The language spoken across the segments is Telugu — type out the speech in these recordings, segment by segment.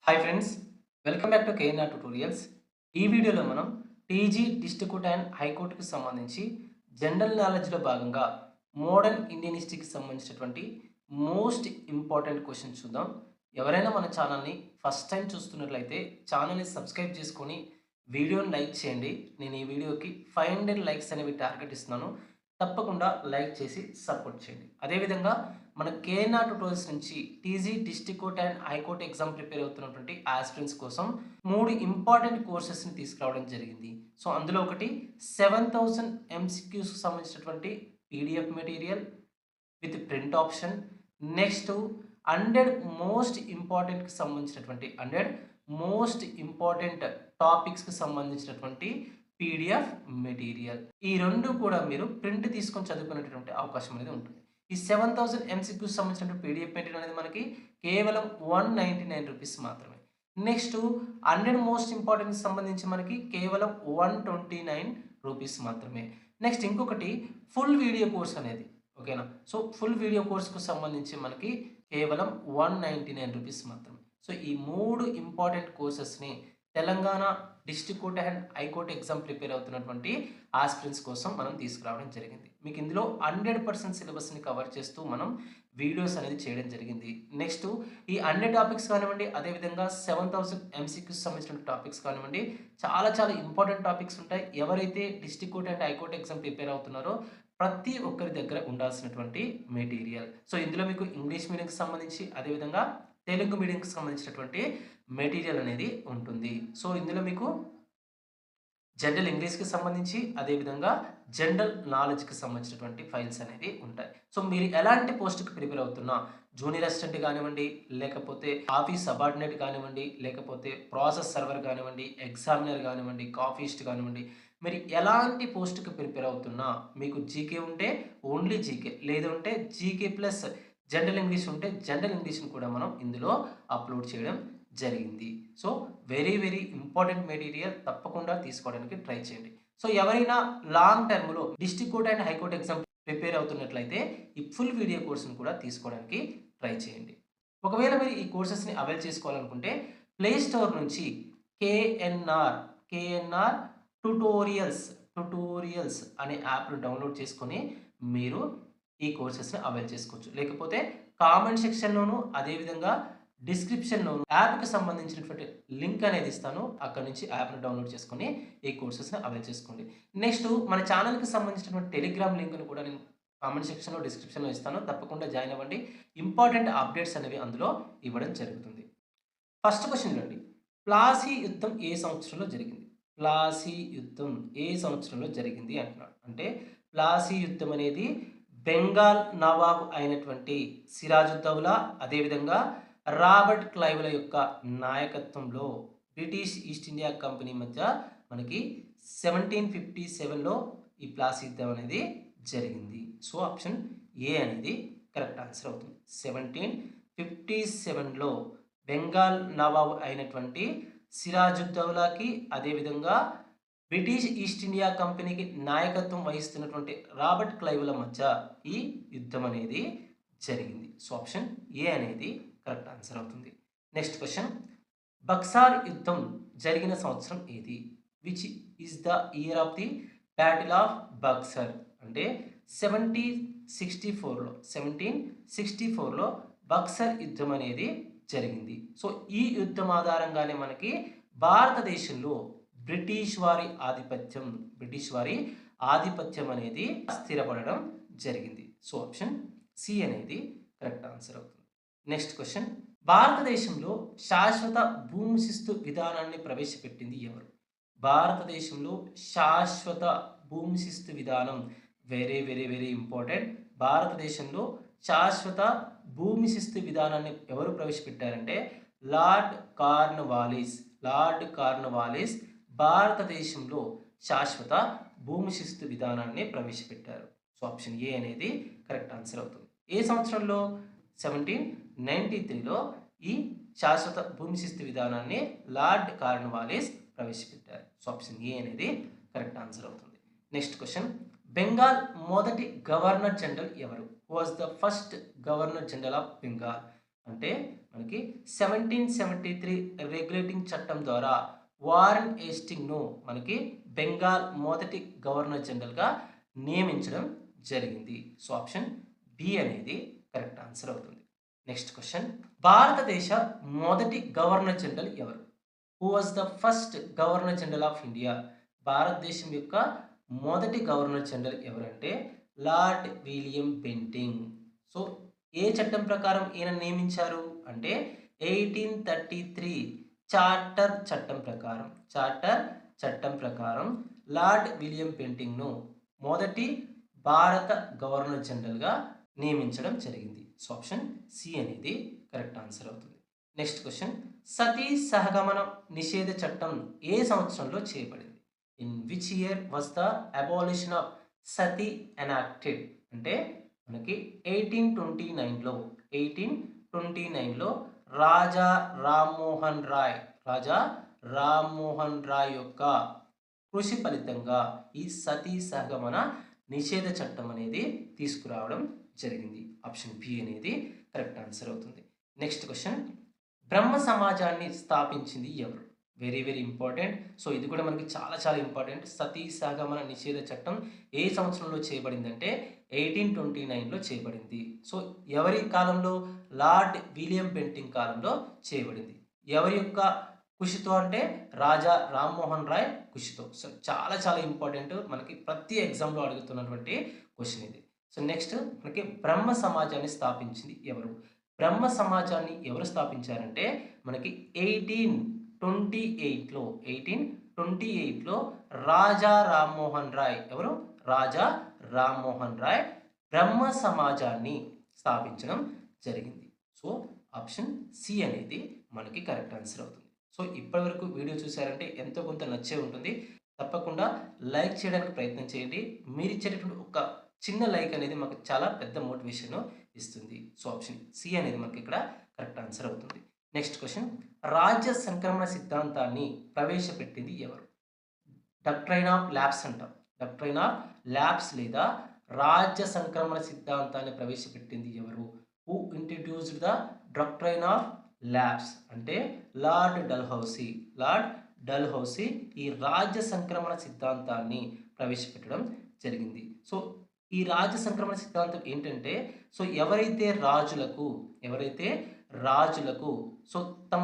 Hi friends, welcome back to KNR tutorials. ఈ వీడియోలో మనం టీజీ డిస్ట్రిక్ట్ అండ్ హైకోర్టుకి సంబంధించి జనరల్ నాలెడ్జ్లో భాగంగా మోడర్న్ ఇండియన్ హిస్టరీకి సంబంధించినటువంటి మోస్ట్ ఇంపార్టెంట్ క్వశ్చన్ చూద్దాం. ఎవరైనా మన ఛానల్ని ఫస్ట్ టైం చూస్తున్నట్లయితే ఛానల్ని సబ్స్క్రైబ్ చేసుకొని వీడియోని లైక్ చేయండి. నేను ఈ వీడియోకి 500 లైక్స్ అనేవి టార్గెట్ ఇస్తున్నాను. తప్పకుండా లైక్ చేసి సపోర్ట్ చేయండి. అదేవిధంగా మన కేఎన్ఆర్ ట్యుటోరియల్స్ నుంచి TG district court and high court exam prepare అవుతున్నటువంటి ఆస్పిరెంట్స్ కోసం 3 ఇంపార్టెంట్ కోర్సెస్ని తీసుకురావడం జరిగింది. సో అందులో ఒకటి 7000 ఎంసీక్యూస్కి సంబంధించినటువంటి PDF material with print option. Next 100 most ఇంపార్టెంట్కి సంబంధించినటువంటి 100 మోస్ట్ ఇంపార్టెంట్ టాపిక్స్కి సంబంధించినటువంటి పీడిఎఫ్ మెటీరియల్. ఈ రెండు కూడా మీరు ప్రింట్ తీసుకొని చదువుకునేటటువంటి అవకాశం అనేది ఉంటుంది. ఈ 7000 ఎంసీక్యూస్ సంబంధించిన పీడిఎఫ్ మెటీరియల్ అనేది మనకి కేవలం 199 రూపీస్ మాత్రమే. నెక్స్ట్ 100 మోస్ట్ ఇంపార్టెంట్ సంబంధించి మనకి కేవలం 129 రూపీస్ మాత్రమే. నెక్స్ట్ ఇంకొకటి ఫుల్ వీడియో కోర్స్ అనేది, ఓకేనా. సో ఫుల్ వీడియో కోర్స్కు సంబంధించి మనకి కేవలం 199 రూపీస్ మాత్రమే. సో ఈ 3 ఇంపార్టెంట్ కోర్సెస్ని Telangana district court and high court exam prepare అవుతున్నటువంటి ఆస్పిరెంట్స్ కోసం మనం తీసుకురావడం జరిగింది. మీకు ఇందులో 100% సిలబస్ని కవర్ చేస్తూ మనం వీడియోస్ అనేది చేయడం జరిగింది. నెక్స్ట్ ఈ 100 టాపిక్స్ కానివ్వండి, అదేవిధంగా 7000 ఎంసీక్యూస్ సంబంధించిన టాపిక్స్ కానివ్వండి, చాలా చాలా ఇంపార్టెంట్ టాపిక్స్ ఉంటాయి. ఎవరైతే district court and high court exam prepare అవుతున్నారో ప్రతి ఒక్కరి దగ్గర ఉండాల్సినటువంటి మెటీరియల్. సో ఇందులో మీకు ఇంగ్లీష్ మీడియంకి సంబంధించి, అదేవిధంగా తెలుగు మీడియంకి సంబంధించినటువంటి మెటీరియల్ అనేది ఉంటుంది. సో ఇందులో మీకు జనరల్ ఇంగ్లీష్‌కి సంబంధించి, అదేవిధంగా జనరల్ నాలెడ్జ్‌కి సంబంధించినటువంటి ఫైల్స్ అనేవి ఉంటాయి. సో మీరు ఎలాంటి పోస్ట్‌కి ప్రిపేర్ అవుతున్నా, జూనియర్ అసిస్టెంట్ కానివ్వండి, లేకపోతే ఆఫీస్ సబార్డినేట్ కానివ్వండి, లేకపోతే ప్రాసెస్ సర్వర్ కానివ్వండి, ఎగ్జామినర్ కానివ్వండి, కాఫీస్ట్ కానివ్వండి, మీరు ఎలాంటి పోస్ట్‌కి ప్రిపేర్ అవుతున్నా మీకు జీకే ఉంటే ఓన్లీ జీకే, లేదంటే జీకే ప్లస్ జనరల్ ఇంగ్లీష్ ఉంటే జనరల్ ఇంగ్లీష్‌ని కూడా మనం ఇందులో అప్‌లోడ్ చేయడం జరిగింది. So very very important material, తప్పకుండా తీసుకోవడానికి ట్రై చేయండి. సో ఎవరైనా లాంగ్ టర్మ్‌లో district court and high court exam prepare అవుతున్నట్లయితే ఈ ఫుల్ వీడియో కోర్స్‌ని కూడా తీసుకోవడానికి ట్రై చేయండి. ఒకవేళ మీరు ఈ కోర్సెస్‌ని అవైల్ చేసుకోవాలనుకుంటే ప్లే స్టోర్ నుంచి కేఎన్ఆర్ ట్యుటోరియల్స్ అనే యాప్‌ను డౌన్‌లోడ్ చేసుకొని మీరు ఈ కోర్సెస్‌ని అవైల్ చేసుకోవచ్చు. లేకపోతే కామెంట్ సెక్షన్‌లోను, అదేవిధంగా డిస్క్రిప్షన్‌లోను యాప్‌కి సంబంధించినటువంటి లింక్ అనేది ఇస్తాను. అక్కడి నుంచి యాప్‌ని డౌన్‌లోడ్ చేసుకొని ఈ కోర్సెస్‌ని అవైల్ చేసుకోండి. నెక్స్ట్ మన ఛానెల్‌కి సంబంధించినటువంటి టెలిగ్రామ్ లింక్‌ను కూడా నేను కామెంట్ సెక్షన్‌లో, డిస్క్రిప్షన్‌లో ఇస్తాను. తప్పకుండా జాయిన్ అవ్వండి. ఇంపార్టెంట్ అప్డేట్స్ అనేవి అందులో ఇవ్వడం జరుగుతుంది. ఫస్ట్ క్వెషన్ చూడండి. ప్లాసీ యుద్ధం ఏ సంవత్సరంలో జరిగింది? ప్లాసీ యుద్ధం ఏ సంవత్సరంలో జరిగింది అంటున్నాడు. అంటే ప్లాసీ యుద్ధం అనేది బెంగాల్ నవాబ్ అయినటువంటి సిరాజుద్దౌలా, అదేవిధంగా రాబర్ట్ క్లైవ్‌ల యొక్క నాయకత్వంలో బ్రిటిష్ ఈస్ట్ ఇండియా కంపెనీ మధ్య మనకి 1757లో ఈ ప్లాసీ యుద్ధం అనేది జరిగింది. సో ఆప్షన్ ఏ అనేది కరెక్ట్ ఆన్సర్ అవుతుంది. 1757లో బెంగాల్ నవాబ్ అయినటువంటి సిరాజుద్దౌలాకి, అదేవిధంగా బ్రిటిష్ ఈస్ట్ ఇండియా కంపెనీకి నాయకత్వం వహిస్తున్నటువంటి రాబర్ట్ క్లైవ్‌ల మధ్య ఈ యుద్ధం అనేది జరిగింది. సో ఆప్షన్ ఏ అనేది కరెక్ట్ ఆన్సర్ అవుతుంది. Next question. బక్సార్ యుద్ధం జరిగిన సంవత్సరం ఏది? Which is the year of the battle of Buxar? అంటే 1764లో బక్సర్ యుద్ధం అనేది జరిగింది. సో ఈ యుద్ధం ఆధారంగానే మనకి భారతదేశంలో బ్రిటిష్ వారి ఆధిపత్యం అనేది స్థిరపడడం జరిగింది. సో ఆప్షన్ సి అనేది కరెక్ట్ ఆన్సర్ అవుతుంది. Next question. భారతదేశంలో శాశ్వత భూమి శిస్తు విధానాన్ని ప్రవేశపెట్టింది ఎవరు? భారతదేశంలో శాశ్వత భూమి శిస్తు విధానం వెరీ వెరీ వెరీ ఇంపార్టెంట్. భారతదేశంలో శాశ్వత భూమి శిస్తు విధానాన్ని ఎవరు ప్రవేశపెట్టారంటే లార్డ్ కార్న్వాలిస్ భారతదేశంలో శాశ్వత భూమి శిస్తు విధానాన్ని ప్రవేశపెట్టారు. సో ఆప్షన్ ఏ అనేది కరెక్ట్ ఆన్సర్ అవుతుంది. ఏ సంవత్సరంలో? 1793లో ఈ శాశ్వత భూమి శిస్తు విధానాన్ని లార్డ్ కార్న్వాలిస్ ప్రవేశపెట్టారు. సో ఆప్షన్ ఏ అనేది కరెక్ట్ ఆన్సర్ అవుతుంది. Next question. బెంగాల్ మొదటి గవర్నర్ జనరల్ ఎవరు? Was the first governor general of Bengal? అంటే మనకి 1773 రెగ్యులేటింగ్ చట్టం ద్వారా వారెన్ హేస్టింగ్ను మనకి బెంగాల్ మొదటి గవర్నర్ జనరల్గా నియమించడం జరిగింది. సో ఆప్షన్ బి అనేది కరెక్ట్ ఆన్సర్ అవుతుంది. నెక్స్ట్ క్వశ్చన్, భారతదేశ మొదటి గవర్నర్ జనరల్ ఎవరు? Who was the first governor general of India? భారతదేశం యొక్క మొదటి గవర్నర్ జనరల్ ఎవరంటే లార్డ్ విలియం బెంటింగ్. సో ఏ చట్టం ప్రకారం ఈయన నియమించారు అంటే 1833 చార్టర్ చట్టం ప్రకారం లార్డ్ విలియం బెంటింగ్ను మొదటి భారత గవర్నర్ జనరల్గా నియమించడం జరిగింది. సో ఆప్షన్ సి అనేది కరెక్ట్ ఆన్సర్ అవుతుంది. నెక్స్ట్ క్వశ్చన్, సతీ సహగమన నిషేధ చట్టం ఏ సంవత్సరంలో చేయబడింది? In which year was the abolition of Sati enacted? అంటే మనకి 1829లో రాజా రామ్మోహన్ రాయ్ యొక్క కృషి ఫలితంగా ఈ సతీ సహగమన నిషేధ చట్టం అనేది తీసుకురావడం జరిగింది. ఆప్షన్ బి అనేది కరెక్ట్ ఆన్సర్ అవుతుంది. నెక్స్ట్ క్వశ్చన్, బ్రహ్మ సమాజాన్ని స్థాపించింది ఎవరు? Very very important. సో ఇది కూడా మనకి చాలా చాలా ఇంపార్టెంట్. సతీ సహగమన నిషేధ చట్టం ఏ సంవత్సరంలో చేయబడిందంటే 1829లో చేయబడింది. సో ఎవరి కాలంలో? లార్డ్ విలియం బెంటింగ్ కాలంలో చేయబడింది. ఎవరి యొక్క కృషితో అంటే రాజా రామ్మోహన్ రాయ్ కృషితో. సో చాలా చాలా ఇంపార్టెంట్, మనకి ప్రతి ఎగ్జామ్లో అడుగుతున్నటువంటి క్వశ్చన్ ఇది. సో నెక్స్ట్ మనకి బ్రహ్మ సమాజాన్ని స్థాపించింది ఎవరు? బ్రహ్మ సమాజాన్ని ఎవరు స్థాపించారంటే మనకి 1828లో రాజా రామ్మోహన్ రాయ్. ఎవరు? రాజా రామ్మోహన్ రాయ్ బ్రహ్మ సమాజాన్ని స్థాపించడం జరిగింది. సో ఆప్షన్ సి అనేది మనకి కరెక్ట్ ఆన్సర్ అవుతుంది. సో ఇప్పటివరకు వీడియో చూసారంటే ఎంతో కొంత నచ్చే ఉంటుంది. తప్పకుండా లైక్ చేయడానికి ప్రయత్నం చేయండి. మీరు ఇచ్చేటటువంటి ఒక చిన్న లైక్ అనేది మాకు చాలా పెద్ద మోటివేషన్ ఇస్తుంది. సో ఆప్షన్ సి అనేది మనకి ఇక్కడ కరెక్ట్ ఆన్సర్ అవుతుంది. నెక్స్ట్ క్వశ్చన్, రాజ్య సంక్రమణ సిద్ధాంతాన్ని ప్రవేశపెట్టింది ఎవరు? డాక్ట్రైన్ ఆఫ్ ల్యాబ్స్ అంటాం. డాక్ట్రైన్ ఆఫ్ ల్యాబ్స్ లేదా రాజ్య సంక్రమణ సిద్ధాంతాన్ని ప్రవేశపెట్టింది ఎవరు? Who introduced the doctrine of labs అంటే లార్డ్ డల్హౌసీ ఈ రాజ్య సంక్రమణ సిద్ధాంతాన్ని ప్రవేశపెట్టడం జరిగింది. సో ఈ రాజ్య సంక్రమణ సిద్ధాంతం ఏంటంటే, సో ఎవరైతే రాజులకు సో తమ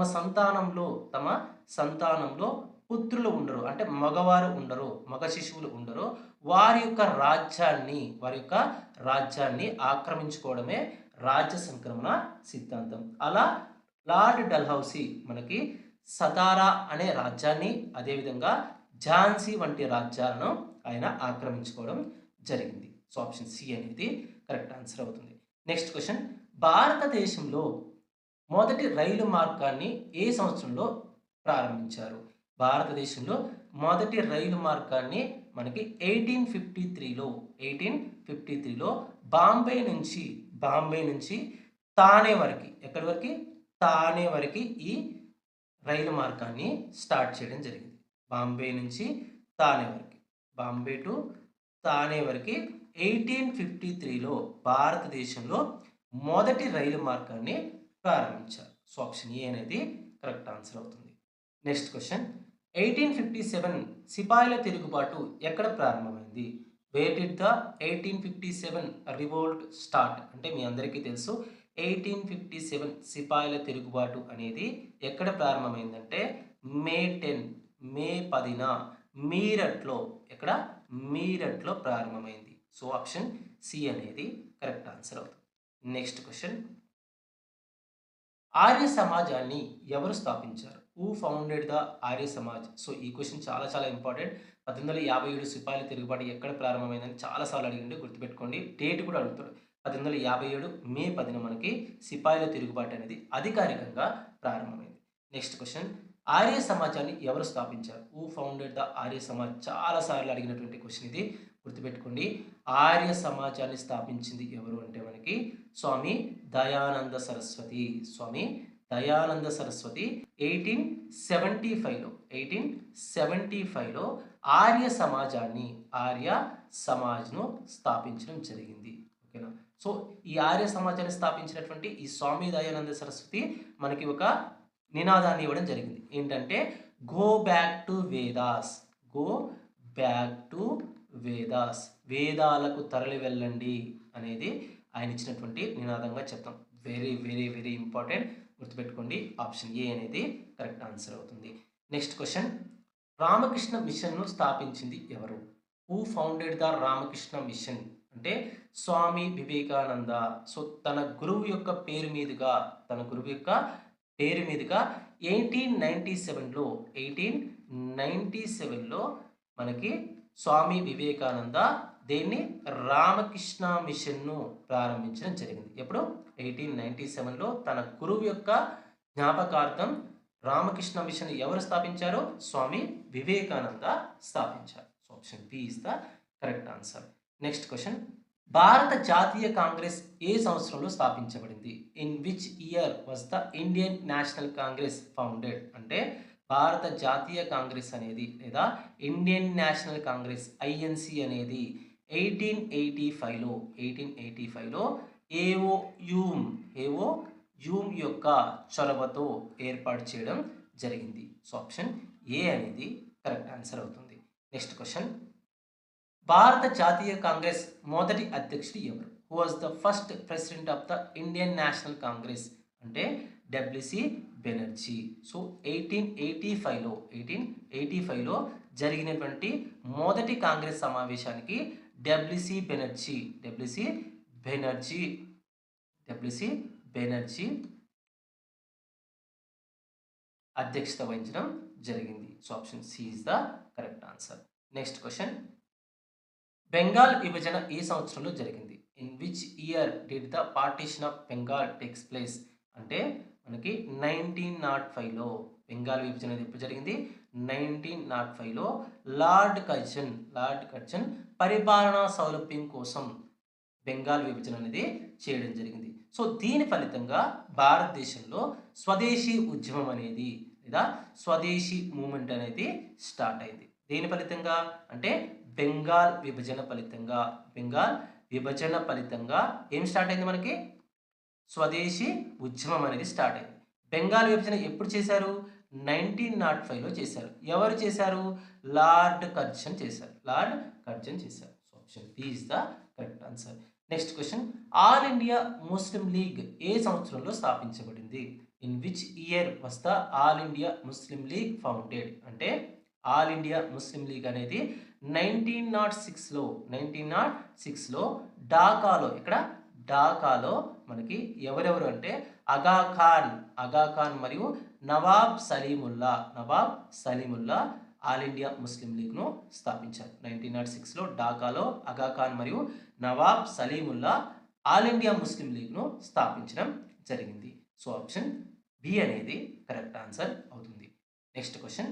సంతానంలో పుత్రులు ఉండరు, అంటే మగవారు ఉండరు, మగ శిశువులు ఉండరు, వారి యొక్క రాజ్యాన్ని ఆక్రమించుకోవడమే రాజ్య సంక్రమణ సిద్ధాంతం. అలా లార్డ్ డల్హౌసీ మనకి సతారా అనే రాజ్యాన్ని, అదేవిధంగా ఝాన్సీ వంటి రాజ్యాలను ఆయన ఆక్రమించుకోవడం జరిగింది. సో ఆప్షన్ సి అనేది కరెక్ట్ ఆన్సర్ అవుతుంది. నెక్స్ట్ క్వశ్చన్, భారతదేశంలో మొదటి రైలు మార్గాన్ని ఏ సంవత్సరంలో ప్రారంభించారు? భారతదేశంలో మొదటి రైలు మార్గాన్ని మనకి 1853లో బాంబే నుంచి తానే వరకు, ఎక్కడి వరకు? తానే వరకు ఈ రైలు మార్గాన్ని స్టార్ట్ చేయడం జరిగింది. బాంబే టు తానే వరకు 1853లో భారతదేశంలో మొదటి రైలు మార్గాన్ని ప్రారంభించారు. సో ఆప్షన్ ఏ అనేది కరెక్ట్ ఆన్సర్ అవుతుంది. నెక్స్ట్ క్వశ్చన్, 1857 సిపాయిల తిరుగుబాటు ఎక్కడ ప్రారంభమైంది? Where did the 1857 revolt start? అంటే మీ అందరికీ తెలుసు 1857 సిపాయిల తిరుగుబాటు అనేది ఎక్కడ ప్రారంభమైందంటే మే 10న మీరట్లో ప్రారంభమైంది. సో ఆప్షన్ సి అనేది కరెక్ట్ ఆన్సర్ అవుతుంది. నెక్స్ట్ క్వశ్చన్, ఆర్య సమాజాన్ని ఎవరు స్థాపించారు? Who founded the Arya Samaj? So ఈ క్వశ్చన్ చాలా చాలా ఇంపార్టెంట్. 1857 సిపాయిల తిరుగుబాటు ఎక్కడ ప్రారంభమైందని చాలాసార్లు అడిగిండి, గుర్తుపెట్టుకోండి. డేట్ కూడా అడుగుతాడు. 1857 మే 10న మనకి సిపాయిల తిరుగుబాటు అనేది అధికారికంగా ప్రారంభమైంది. నెక్స్ట్ క్వశ్చన్, ఆర్య సమాజాన్ని ఎవరు స్థాపించారు? Who founded the Arya Samaj? చాలాసార్లు అడిగినటువంటి క్వశ్చన్ ఇది, గుర్తుపెట్టుకోండి. ఆర్య సమాజాన్ని స్థాపించింది ఎవరు అంటే మనకి స్వామి దయానంద సరస్వతి. 1875లో ఆర్య సమాజ్ను స్థాపించడం జరిగింది. ఓకేనా? సో ఈ ఆర్య సమాజాన్ని స్థాపించినటువంటి ఈ స్వామి దయానంద సరస్వతి మనకి ఒక నినాదాన్ని ఇవ్వడం జరిగింది. ఏంటంటే go back to Vedas, go back to Vedas, వేదాలకు తరలి వెళ్ళండి అనేది ఆయన ఇచ్చినటువంటి నినాదంగా చెప్తాం. వెరీ వెరీ వెరీ ఇంపార్టెంట్, గుర్తుపెట్టుకోండి. ఆప్షన్ ఏ అనేది కరెక్ట్ ఆన్సర్ అవుతుంది. నెక్స్ట్ క్వశ్చన్, రామకృష్ణ మిషన్ను స్థాపించింది ఎవరు? Who founded the Ramakrishna mission అంటే స్వామి వివేకానంద. సో తన గురువు యొక్క పేరు మీదుగా, తన గురువు యొక్క పేరు మీదుగా 1897లో 1897లో మనకి స్వామి వివేకానంద దీన్ని రామకృష్ణ మిషన్ను ప్రారంభించడం జరిగింది. ఎప్పుడు? 1897లో తన గురువు యొక్క జ్ఞాపకార్థం రామకృష్ణ మిషన్ ఎవరు స్థాపించారు? స్వామి వివేకానంద స్థాపించారు. So option B is the correct answer. Next question, భారత జాతీయ కాంగ్రెస్ ఏ సంవత్సరంలో స్థాపించబడింది? In which year was the Indian National Congress founded అంటే భారత జాతీయ కాంగ్రెస్ అనేది లేదా ఇండియన్ నేషనల్ కాంగ్రెస్ ఐఎన్సి అనేది 1885లో ఏవో యూమ్ యొక్క చొరవతో ఏర్పాటు చేయడం జరిగింది. సో ఆప్షన్ ఏ అనేది కరెక్ట్ ఆన్సర్ అవుతుంది. నెక్స్ట్ క్వశ్చన్, భారత జాతీయ కాంగ్రెస్ మొదటి అధ్యక్షుడు ఎవరు? Who was the first president of the Indian National Congress అంటే డబ్ల్యూసి బెనర్జీ. సో 1885లో జరిగినటువంటి మొదటి కాంగ్రెస్ సమావేశానికి డబ్ల్యూసి బెనర్జీ అధ్యక్షత వహించడం జరిగింది. So option C is the correct answer. Next question, Bengal విభజన ఏ సంవత్సరంలో జరిగింది? In which year did the partition of Bengal takes place అంటే మనకి 1905లో బెంగాల్ విభజన ఎప్పుడు జరిగింది? 1905లో లార్డ్ కర్జన్ పరిపాలనా సౌలభ్యం కోసం బెంగాల్ విభజన అనేది చేయడం జరిగింది. సో దీని ఫలితంగా భారతదేశంలో స్వదేశీ ఉద్యమం అనేది లేదా స్వదేశీ మూమెంట్ అనేది స్టార్ట్ అయింది. దేని ఫలితంగా అంటే బెంగాల్ విభజన ఫలితంగా ఏం స్టార్ట్ అయింది? మనకి స్వదేశీ ఉద్యమం అనేది స్టార్ట్ అయింది. బెంగాల్ విభజన ఎప్పుడు చేశారు? 1905లో చేశారు. ఎవరు చేశారు? లార్డ్ కర్జన్ చేశారు. So option B is the correct answer. Next question, all India Muslim league ఏ సంవత్సరంలో స్థాపించబడింది? In which year was the all India Muslim league founded అంటే ఆల్ ఇండియా ముస్లిం లీగ్ అనేది 1906లో ఢాకాలో మనకి ఎవరెవరు అంటే అగా ఖాన్ మరియు Nawab Salimullah all India Muslim లీగ్ను స్థాపించారు. 1906లో ఢాకాలో అగా ఖాన్ మరియు Nawab Salimullah all India Muslim లీగ్ను స్థాపించడం జరిగింది. సో ఆప్షన్ బి అనేది కరెక్ట్ ఆన్సర్ అవుతుంది. నెక్స్ట్ క్వశ్చన్,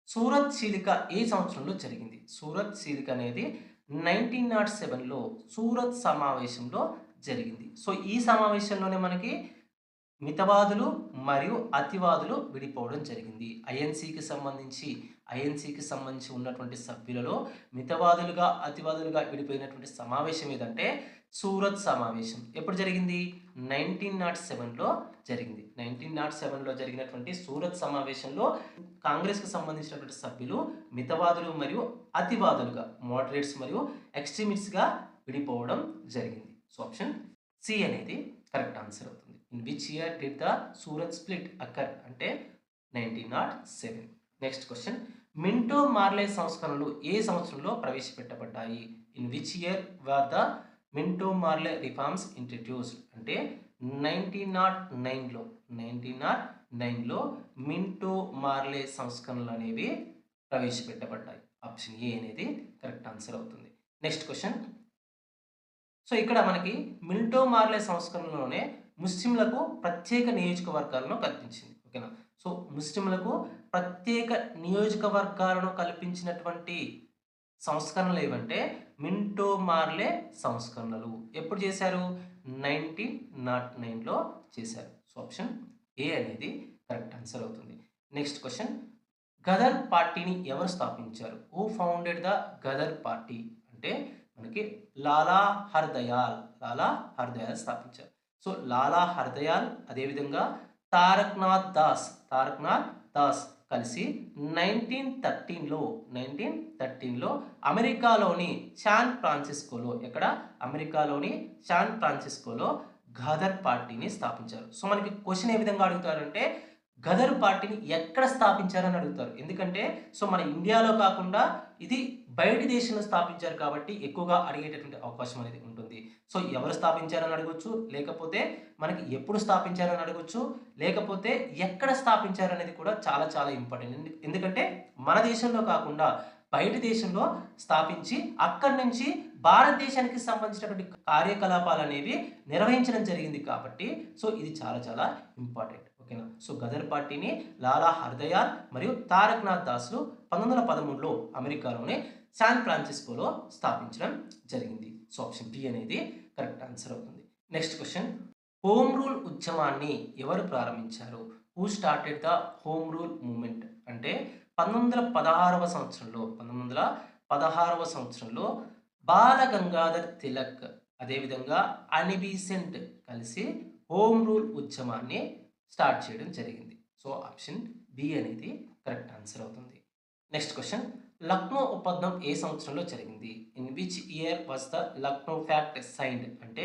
సూరత్ చీలిక ఏ సంవత్సరంలో జరిగింది? సూరత్ చీలిక అనేది 1907లో సూరత్ సమావేశంలో జరిగింది. సో ఈ సమావేశంలోనే మనకి మితవాదులు మరియు అతివాదులు విడిపోవడం జరిగింది. ఐఎన్సికి సంబంధించి ఉన్నటువంటి సభ్యులలో మితవాదులుగా అతివాదులుగా విడిపోయినటువంటి సమావేశం ఏదంటే సూరత్ సమావేశం. ఎప్పుడు జరిగింది? 1907లో జరిగింది. 1907లో జరిగినటువంటి సూరత్ సమావేశంలో కాంగ్రెస్కి సంబంధించినటువంటి సభ్యులు మితవాదులు మరియు అతివాదులుగా మోడరేట్స్ మరియు ఎక్స్ట్రీమిస్ట్గా విడిపోవడం జరిగింది. సో ఆప్షన్ సి అనేది కరెక్ట్ ఆన్సర్ అవుతుంది. In which year did the Surat split occur అంటే 1907. నెక్స్ట్ క్వశ్చన్, మింటో మార్లే సంస్కరణలు ఏ సంవత్సరంలో ప్రవేశపెట్టబడ్డాయి? In which year were the Minto Morley reforms introduced అంటే 1909లో మింటో మార్లే సంస్కరణలు అనేవి ప్రవేశపెట్టబడ్డాయి. ఆప్షన్ ఏ అనేది కరెక్ట్ ఆన్సర్ అవుతుంది. నెక్స్ట్ క్వశ్చన్, సో ఇక్కడ మనకి మింటో మార్లే సంస్కరణలోనే ముస్లింలకు ప్రత్యేక నియోజకవర్గాలను కల్పించింది. ఓకేనా? సో ముస్లింలకు ప్రత్యేక నియోజకవర్గాలను కల్పించినటువంటి సంస్కరణలు ఏవంటే మింటో మార్లే సంస్కరణలు. ఎప్పుడు చేశారు? 1909లో చేశారు. సో ఆప్షన్ ఏ అనేది కరెక్ట్ ఆన్సర్ అవుతుంది. నెక్స్ట్ క్వశ్చన్, గదర్ పార్టీని ఎవరు స్థాపించారు? Who founded the Ghadar party అంటే మనకి లాలా హర్దయాల్, లాలా హర్దయాల్ స్థాపించారు. సో లాలా హర్దయాల్ అదేవిధంగా తారక్నాథ్ దాస్ కలిసి 1913లో అమెరికాలోని శాన్ ఫ్రాన్సిస్కోలో గదర్ పార్టీని స్థాపించారు. సో మనకి క్వశ్చన్ ఏ విధంగా అడుగుతారంటే గదర్ పార్టీని ఎక్కడ స్థాపించారని అడుగుతారు. ఎందుకంటే సో మన ఇండియాలో కాకుండా ఇది బయటి దేశంలో స్థాపించారు కాబట్టి ఎక్కువగా అడిగేటటువంటి అవకాశం అనేది ఉంటుంది. సో ఎవరు స్థాపించారని అడగొచ్చు, లేకపోతే మనకి ఎప్పుడు స్థాపించారని అడగొచ్చు, లేకపోతే ఎక్కడ స్థాపించారు అనేది కూడా చాలా చాలా ఇంపార్టెంట్. ఎందుకంటే మన దేశంలో కాకుండా బయటి దేశంలో స్థాపించి అక్కడి నుంచి భారతదేశానికి సంబంధించినటువంటి కార్యకలాపాలు అనేవి నిర్వహించడం జరిగింది కాబట్టి సో ఇది చాలా చాలా ఇంపార్టెంట్. ఓకేనా. సో గదర్ పార్టీని లాలా హర్దయాల్ మరియు తారక్నాథ్ దాస్లు 1913లో అమెరికాలోని శాన్ ఫ్రాన్సిస్కోలో స్థాపించడం జరిగింది. సో ఆప్షన్ బి అనేది కరెక్ట్ ఆన్సర్ అవుతుంది. నెక్స్ట్ క్వశ్చన్, హోమ్ రూల్ ఉద్యమాన్ని ఎవరు ప్రారంభించారు? Who started the home rule movement అంటే 1916 సంవత్సరంలో బాల గంగాధర్ తిలక్ అదేవిధంగా అనీ బెసెంట్ కలిసి హోమ్ రూల్ ఉద్యమాన్ని స్టార్ట్ చేయడం జరిగింది. సో ఆప్షన్ బి అనేది కరెక్ట్ ఆన్సర్ అవుతుంది. నెక్స్ట్ క్వశ్చన్, లక్నో ఒప్పందం ఏ సంవత్సరంలో జరిగింది? In which year was the Lucknow fact signed అంటే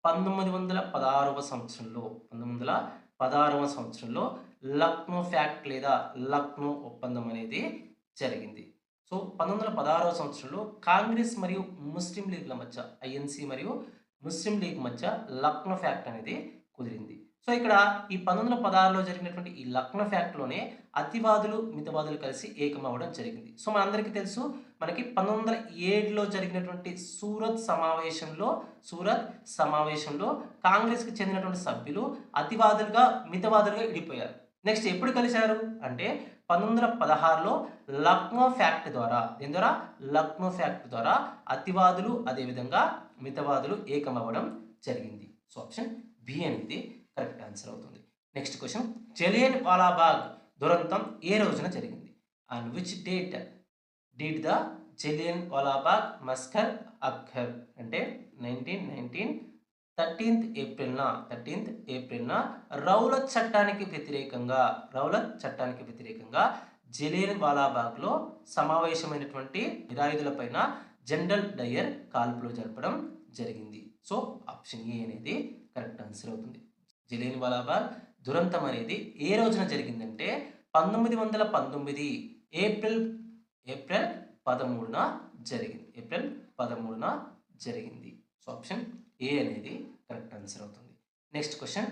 1916 సంవత్సరంలో లక్నో ఫ్యాక్ట్ లేదా లక్నో ఒప్పందం అనేది జరిగింది. సో 1916 సంవత్సరంలో కాంగ్రెస్ మరియు ముస్లిం లీగ్ల మధ్య ఐఎన్సి మరియు ముస్లిం లీగ్ మధ్య లక్నో ఫ్యాక్ట్ అనేది కుదిరింది. సో ఇక్కడ ఈ 1916లో జరిగినటువంటి ఈ లక్నో ఫ్యాక్ట్లోనే అతివాదులు మితవాదులు కలిసి ఏకమవ్వడం జరిగింది. సో మనందరికీ తెలుసు మనకి 1907లో జరిగినటువంటి సూరత్ సమావేశంలో కాంగ్రెస్కి చెందినటువంటి సభ్యులు అతివాదులుగా మితవాదులుగా విడిపోయారు. నెక్స్ట్ ఎప్పుడు కలిశారు అంటే 1916లో లక్నో ఫ్యాక్ట్ ద్వారా అతివాదులు అదేవిధంగా మితవాదులు ఏకమవ్వడం జరిగింది. సో ఆప్షన్ బి అనేది కరెక్ట్ ఆన్సర్ అవుతుంది. నెక్స్ట్ క్వశ్చన్, జలియన్ వాలాబాగ్ దురంతం ఏ రోజున జరిగింది? And which date did the Jallian Walabagh massacre occur అంటే 1919 13th ఏప్రిల్న రౌలత్ చట్టానికి వ్యతిరేకంగా జలియన్ వాలాబాగ్లో సమావేశమైనటువంటి నిరాయుధులపైన జనరల్ డయర్ కాల్పులు జరపడం జరిగింది. సో ఆప్షన్ ఏ అనేది కరెక్ట్ ఆన్సర్ అవుతుంది. జలియన్ వాలాబాగ్ దురంతం అనేది ఏ రోజున జరిగిందంటే 1919 ఏప్రిల్ 13న జరిగింది. సో ఆప్షన్ ఏ అనేది కరెక్ట్ ఆన్సర్ అవుతుంది. నెక్స్ట్ క్వశ్చన్,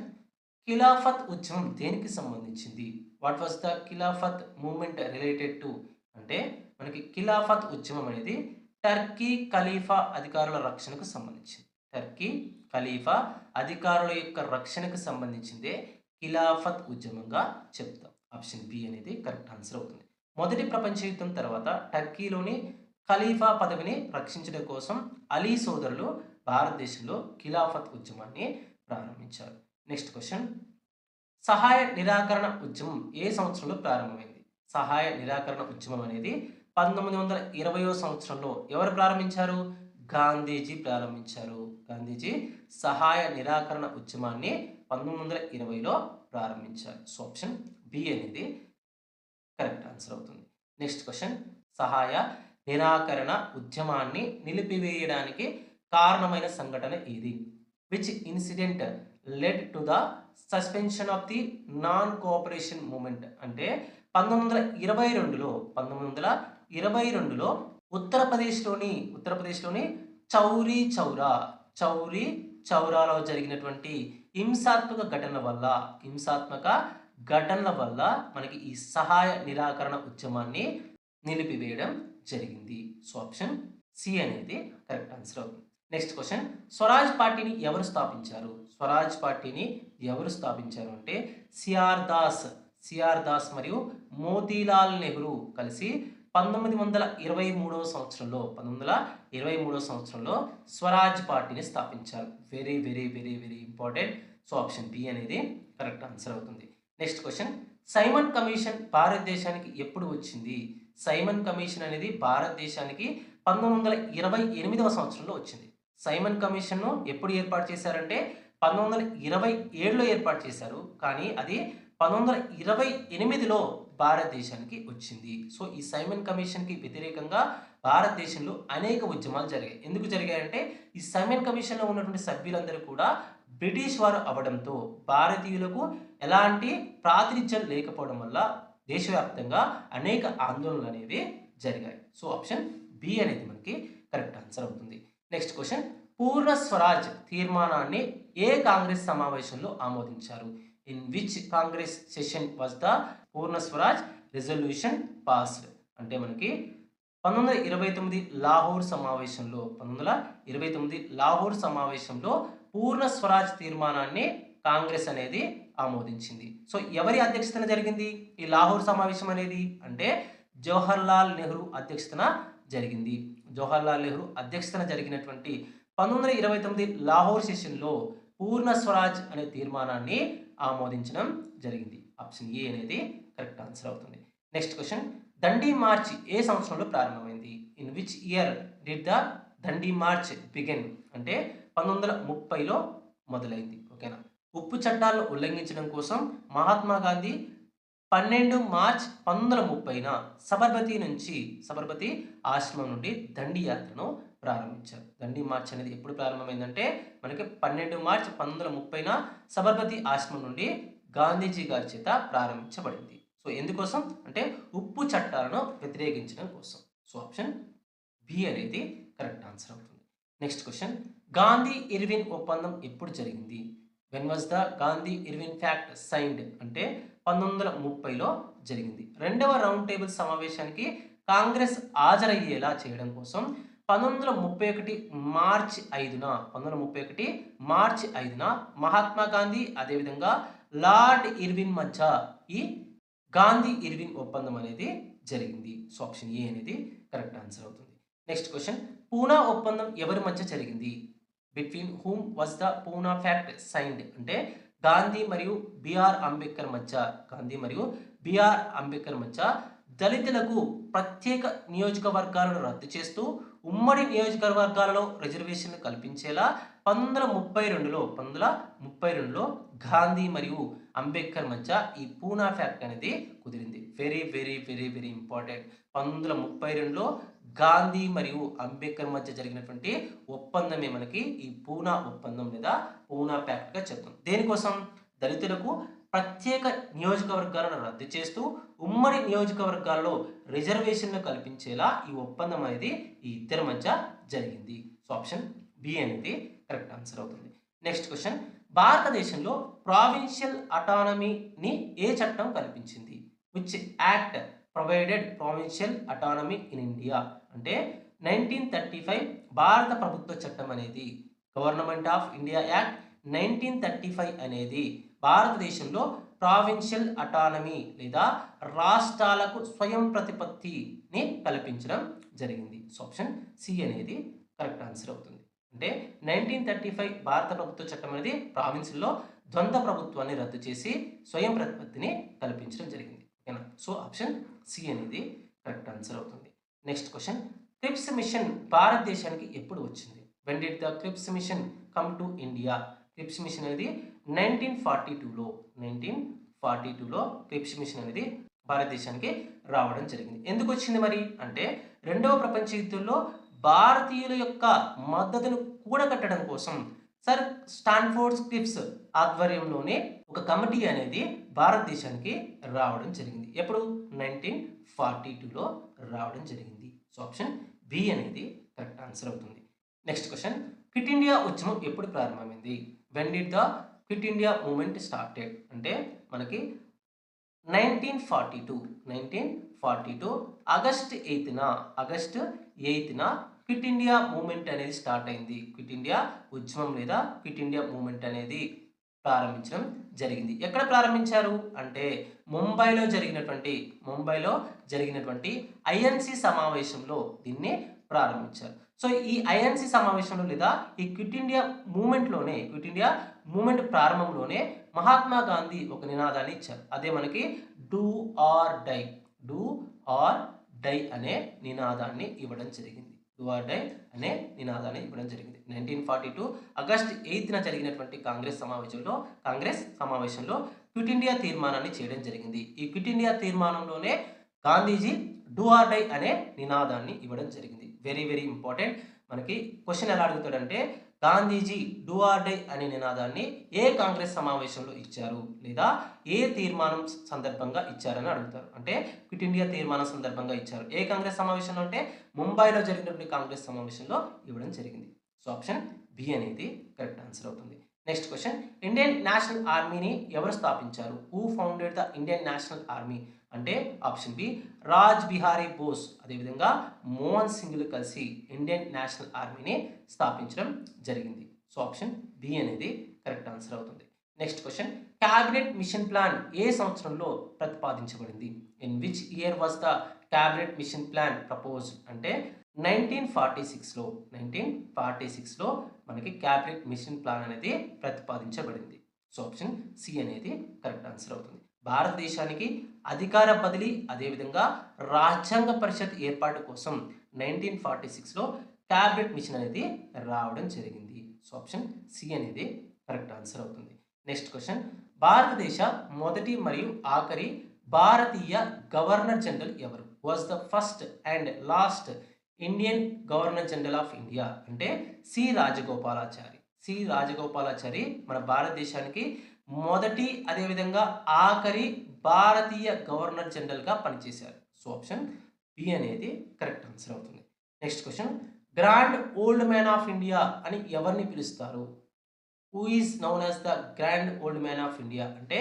ఖిలాఫత్ ఉద్యమం దేనికి సంబంధించింది? What was the Khilafat movement related to అంటే మనకి ఖిలాఫత్ ఉద్యమం అనేది టర్కీ ఖలీఫా అధికారుల రక్షణకు సంబంధించింది. టర్కీ ఖలీఫా అధికారుల యొక్క రక్షణకు సంబంధించిందే ఖిలాఫత్ ఉద్యమంగా చెప్తాం. ఆప్షన్ బి అనేది కరెక్ట్ ఆన్సర్ అవుతుంది. మొదటి ప్రపంచ యుద్ధం తర్వాత టర్కీలోని ఖలీఫా పదవిని రక్షించడం కోసం అలీ సోదరులు భారతదేశంలో ఖిలాఫత్ ఉద్యమాన్ని ప్రారంభించారు. నెక్స్ట్ క్వశ్చన్, సహాయ నిరాకరణ ఉద్యమం ఏ సంవత్సరంలో ప్రారంభమైంది? సహాయ నిరాకరణ ఉద్యమం అనేది 1920వ సంవత్సరంలో ఎవరు ప్రారంభించారు? గాంధీజీ ప్రారంభించారు. గాంధీజీ సహాయ నిరాకరణ ఉద్యమాన్ని 1920లో ప్రారంభించారు. సో ఆప్షన్ బి అనేది కరెక్ట్ ఆన్సర్ అవుతుంది. నెక్స్ట్ క్వశ్చన్, సహాయ నిరాకరణ ఉద్యమాన్ని నిలిపివేయడానికి కారణమైన సంఘటన ఏది? Which incident led to the suspension of the non cooperation moment అంటే 1922లో ఉత్తరప్రదేశ్లోని చౌరీ చౌరాలో జరిగినటువంటి హింసాత్మక ఘటనల వల్ల మనకి ఈ సహాయ నిరాకరణ ఉద్యమాన్ని నిలిపివేయడం జరిగింది. సో ఆప్షన్ సి అనేది కరెక్ట్ ఆన్సర్ అవుతుంది. నెక్స్ట్ క్వశ్చన్, స్వరాజ్ పార్టీని ఎవరు స్థాపించారు అంటే సిఆర్ దాస్ మరియు మోతీలాల్ నెహ్రూ కలిసి 1923వ సంవత్సరంలో స్వరాజ్ పార్టీని స్థాపించారు. Very very very very important. So option B అనేది కరెక్ట్ ఆన్సర్ అవుతుంది. నెక్స్ట్ క్వశ్చన్, సైమన్ కమిషన్ భారతదేశానికి ఎప్పుడు వచ్చింది? సైమన్ కమిషన్ అనేది భారతదేశానికి 1928వ సంవత్సరంలో వచ్చింది. సైమన్ కమిషన్‌ను ఎప్పుడు ఏర్పాటు చేశారంటే 1927లో ఏర్పాటు చేశారు. కానీ అది 1928లో భారతదేశానికి వచ్చింది. సో, ఈ సైమన్ కమిషన్‌కి వ్యతిరేకంగా భారతదేశంలో అనేక ఉద్యమాలు జరిగాయి. ఎందుకు జరిగాయంటే ఈ సైమన్ కమిషన్‌లో ఉన్నటువంటి సభ్యులందరూ కూడా బ్రిటిష్ వారు అవ్వడంతో భారతీయులకు ఎలాంటి ప్రాతినిధ్యం లేకపోవడం వల్ల దేశవ్యాప్తంగా అనేక ఆందోళనలనేవి జరిగాయి. సో, ఆప్షన్ బి అనేది మనకి కరెక్ట్ ఆన్సర్ అవుతుంది. నెక్స్ట్ క్వెషన్ పూర్ణ స్వరాజ్ తీర్మానాన్ని ఏ కాంగ్రెస్ సమావేశంలో ఆమోదించారు? In which Congress session was the Purna Swaraj resolution passed? అంటే మనకి 1929 లాహోర్ సమావేశంలో పూర్ణ స్వరాజ్ తీర్మానాన్ని కాంగ్రెస్ అనేది ఆమోదించింది. సో, ఎవరి అధ్యక్షతన జరిగింది ఈ లాహోర్ సమావేశం అనేది? అంటే జవహర్లాల్ నెహ్రూ అధ్యక్షతన జరిగింది. జవహర్లాల్ నెహ్రూ అధ్యక్షతన జరిగినటువంటి 1929 లాహోర్ సెషన్‌లో పూర్ణ స్వరాజ్ అనే తీర్మానాన్ని ఆమోదించడం జరిగింది. ఆప్షన్ ఏ అనేది కరెక్ట్ ఆన్సర్ అవుతుంది. నెక్స్ట్ క్వెషన్ దండి మార్చ్ ఏ సంవత్సరంలో ప్రారంభమైంది? In which year did the Dandi March begin? అంటే 1930లో మొదలైంది. ఓకేనా? ఉప్పు చట్టాలను ఉల్లంఘించడం కోసం మహాత్మా గాంధీ 12 మార్చ్ 1930న సబర్మతి ఆశ్రమం నుండి దండి యాత్రను ప్రారంభించారు. దండి మార్చ్ అనేది ఎప్పుడు ప్రారంభమైందంటే మనకి 12 మార్చ్ 1930న సబర్మతి ఆశ్రమం నుండి గాంధీజీ గారి చేత ప్రారంభించబడింది. సో, ఎందుకోసం అంటే ఉప్పు చట్టాలను వ్యతిరేకించడం కోసం. సో, ఆప్షన్ బి అనేది కరెక్ట్ ఆన్సర్ అవుతుంది. నెక్స్ట్ క్వెషన్ గాంధీ ఇర్విన్ ఒప్పందం ఎప్పుడు జరిగింది? When was the Gandhi Irwin pact signed? అంటే 1930లో జరిగింది. రెండవ రౌండ్ టేబుల్ సమావేశానికి కాంగ్రెస్ హాజరయ్యేలా చేయడం కోసం 1931 మార్చి 5న మహాత్మా గాంధీ అదేవిధంగా లార్డ్ ఇర్విన్ మధ్య ఈ గాంధీ ఇర్విన్ ఒప్పందం అనేది జరిగింది. సో, ఆప్షన్ ఏ అనేది కరెక్ట్ ఆన్సర్ అవుతుంది. నెక్స్ట్ క్వెషన్ పూనా ఒప్పందం ఎవరి మధ్య జరిగింది? Between whom was the Poona fact signed? అంటే గాంధీ మరియు బిఆర్ అంబేద్కర్ మధ్య దళితులకు ప్రత్యేక నియోజకవర్గాలను రద్దు చేస్తూ ఉమ్మడి నియోజకవర్గాలలో రిజర్వేషన్లు కల్పించేలా 1932లో గాంధీ మరియు అంబేద్కర్ మధ్య ఈ పూనా ఫ్యాక్ట్ అనేది కుదిరింది. Very very very very important. 1932లో గాంధీ మరియు అంబేద్కర్ మధ్య జరిగినటువంటి ఒప్పందమే మనకి ఈ పూనా ఒప్పందం లేదా పూనా ప్యాక్ట్గా చెప్తాం. దేనికోసం? దళితులకు ప్రత్యేక నియోజకవర్గాలను రద్దు చేస్తూ ఉమ్మడి నియోజకవర్గాలలో రిజర్వేషన్లు కల్పించేలా ఈ ఒప్పందం అనేది ఈ ఇద్దరి మధ్య జరిగింది. సో, ఆప్షన్ బి అనేది కరెక్ట్ ఆన్సర్ అవుతుంది. నెక్స్ట్ క్వెషన్ భారతదేశంలో ప్రావిన్షియల్ అటానమీని ఏ చట్టం కల్పించింది? Which act provided provincial autonomy in India? అంటే 1935 భారత ప్రభుత్వ చట్టం అనేది గవర్నమెంట్ ఆఫ్ ఇండియా యాక్ట్ 1935 అనేది భారతదేశంలో ప్రావిన్షియల్ అటానమీ లేదా రాష్ట్రాలకు స్వయం ప్రతిపత్తిని కల్పించడం జరిగింది. సో, ఆప్షన్ సి అనేది కరెక్ట్ ఆన్సర్ అవుతుంది. అంటే 1935 భారత ప్రభుత్వ చట్టం అనేది ప్రావిన్స్లో ద్వంద్వ ప్రభుత్వాన్ని రద్దు చేసి స్వయం ప్రతిపత్తిని కల్పించడం జరిగింది. ఓకేనా? సో, ఆప్షన్ సి అనేది కరెక్ట్ ఆన్సర్ అవుతుంది. నెక్స్ట్ క్వెషన్ క్రిప్స్ మిషన్ భారతదేశానికి ఎప్పుడు వచ్చింది? When did the క్రిప్స్ machine come to India? క్రిప్స్ machine అనేది 1942లో క్రిప్స్ మిషన్ అనేది భారతదేశానికి రావడం జరిగింది. ఎందుకు వచ్చింది మరి అంటే రెండవ ప్రపంచ యుద్ధంలో భారతీయుల యొక్క మద్దతును కూడగట్టడం కోసం సర్ స్టాన్ఫోర్డ్ క్రిప్స్ ఆధ్వర్యంలోనే ఒక కమిటీ అనేది భారతదేశానికి రావడం జరిగింది. ఎప్పుడు? 1942లో రావడం జరిగింది. సో, ఆప్షన్ బి అనేది కరెక్ట్ ఆన్సర్ అవుతుంది. నెక్స్ట్ క్వెషన్ క్విట్ ఇండియా ఉద్యమం ఎప్పుడు ప్రారంభమైంది? When did the quit India movement started? అంటే మనకి 1942 ఆగస్ట్ 8న క్విట్ ఇండియా మూవ్మెంట్ అనేది స్టార్ట్ అయింది. క్విట్ ఇండియా ఉద్యమం లేదా క్విట్ ఇండియా మూవ్మెంట్ అనేది ప్రారంభించడం జరిగింది. ఎక్కడ ప్రారంభించారు అంటే ముంబైలో జరిగినటువంటి ఐఎన్సి సమావేశంలో దీన్ని ప్రారంభించారు. సో, ఈ ఐఎన్సి సమావేశంలో లేదా ఈ క్విట్ ఇండియా మూవ్మెంట్ ప్రారంభంలోనే మహాత్మా గాంధీ ఒక నినాదాన్ని ఇచ్చారు. అదే మనకి డూ ఆర్ డై అనే నినాదాన్ని ఇవ్వడం జరిగింది. డూ ఆర్ డై అనే నినాదాన్ని ఇవ్వడం జరిగింది. 1942 ఆగస్ట్ 8న జరిగినటువంటి కాంగ్రెస్ సమావేశంలో క్విట్ ఇండియా తీర్మానాన్ని చేయడం జరిగింది. ఈ క్విట్ ఇండియా తీర్మానంలోనే గాంధీజీ డూ ఆర్ డై అనే నినాదాన్ని ఇవ్వడం జరిగింది. Very very important. మనకి క్వశ్చన్ ఎలా అడుగుతాడంటే గాంధీజీ డూ ఆర్ డై అనే నినాదాన్ని ఏ కాంగ్రెస్ సమావేశంలో ఇచ్చారు లేదా ఏ తీర్మానం సందర్భంగా ఇచ్చారని అడుగుతారు. అంటే క్విట్ ఇండియా తీర్మానం సందర్భంగా ఇచ్చారు. ఏ కాంగ్రెస్ సమావేశంలో అంటే ముంబైలో జరిగినటువంటి కాంగ్రెస్ సమావేశంలో ఇవ్వడం జరిగింది. సో ఆప్షన్ బి అనేది కరెక్ట్ ఆన్సర్ అవుతుంది. నెక్స్ట్ క్వశ్చన్, ఇండియన్ నేషనల్ ఆర్మీని ఎవరు స్థాపించారు? Who founded the Indian national army అంటే ఆప్షన్ బి రాజ్ బిహారీ బోస్ అదేవిధంగా మోహన్ సింగ్లు కలిసి ఇండియన్ నేషనల్ ఆర్మీని స్థాపించడం జరిగింది. సో ఆప్షన్ బి అనేది కరెక్ట్ ఆన్సర్ అవుతుంది. Next question, cabinet mission plan ఏ సంవత్సరంలో ప్రతిపాదించబడింది? In which year was the cabinet mission plan proposed అంటే 1946లో మనకి క్యాబినెట్ మిషన్ ప్లాన్ అనేది ప్రతిపాదించబడింది. సో ఆప్షన్ సి అనేది కరెక్ట్ ఆన్సర్ అవుతుంది. భారతదేశానికి అధికార బదిలీ అదేవిధంగా రాజ్యాంగ పరిషత్ ఏర్పాటు కోసం 1946లో క్యాబినెట్ మిషన్ అనేది రావడం జరిగింది. సో ఆప్షన్ సి అనేది కరెక్ట్ ఆన్సర్ అవుతుంది. నెక్స్ట్ క్వశ్చన్, భారతదేశ మొదటి మరియు ఆఖరి భారతీయ గవర్నర్ జనరల్ ఎవరు? Was the first and last Indian governor general of India అంటే సి రాజగోపాలాచారి మన భారతదేశానికి మొదటి అదేవిధంగా ఆఖరి భారతీయ గవర్నర్ జనరల్గా పనిచేశారు. సో ఆప్షన్ బి అనేది కరెక్ట్ ఆన్సర్ అవుతుంది. Next question, grand old man of India అని ఎవరిని పిలుస్తారు? Who is noun as the grand old man of India అంటే